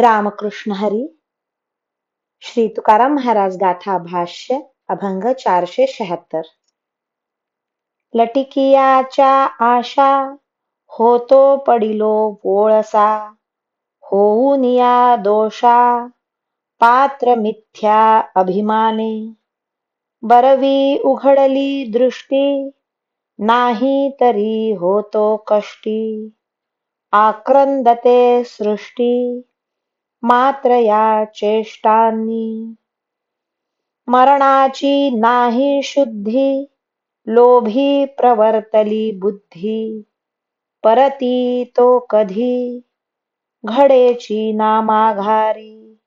रामकृष्ण हरी. श्री तुकाराम महाराज गाथा भाष्य अभंग 476. लटिकियाच्या आशा होतो पडिलो वोळसा, होऊनिया दोषा पात्र मिथ्या अभिमाने. बरवी उघडली दृष्टी नाही तरी होतो कष्टी, आक्रंदते सृष्टी मात्र या चेष्टांनी. मरणाची नाही शुद्धी लोभी प्रवर्तली बुद्धी, परती तो कधी घडेची ना माघारी.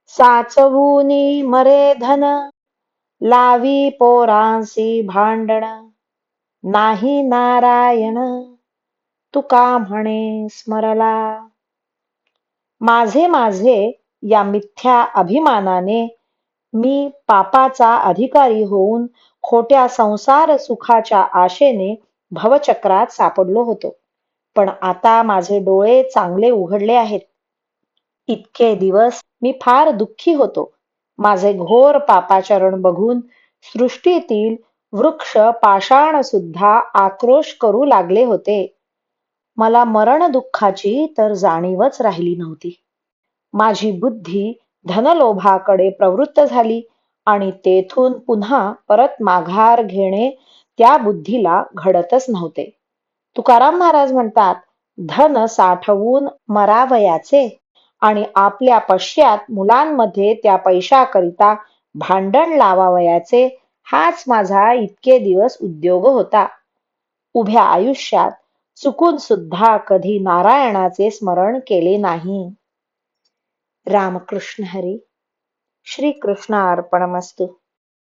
साचवूनी मरे धन लावी पोरांसी भांडण, नाही नारायण तुका म्हणे स्मरला. माझे माझे या मिथ्या अभिमानाने मी पापाचा अधिकारी होऊन खोट्या संसार सुखाच्या आशेने भवचक्रात सापडलो होतो. पण आता माझे डोळे चांगले उघडले आहेत. इतके दिवस मी फार दुःखी होतो. माझे घोर पापाचरण बघून सृष्टीतील वृक्ष पाषाण सुद्धा आक्रोश करू लागले होते. मला मरण दुःखाची तर जाणीवच राहिली नव्हती. माझी बुद्धी धनलोभाकडे प्रवृत्त झाली आणि तेथून पुन्हा परत माघार घेणे त्या बुद्धीला घडतच नव्हते. तुकाराम महाराज म्हणतात, धन साठवून मरावयाचे आणि आपल्या पश्चात मुलांमध्ये त्या पैशाकरिता भांडण लावावयाचे, हाच माझा इतके दिवस उद्योग होता. उभ्या आयुष्यात चुकून सुद्धा कधी नारायणाचे स्मरण केले नाही. रामकृष्ण हरी. श्री कृष्णार्पणमस्तु.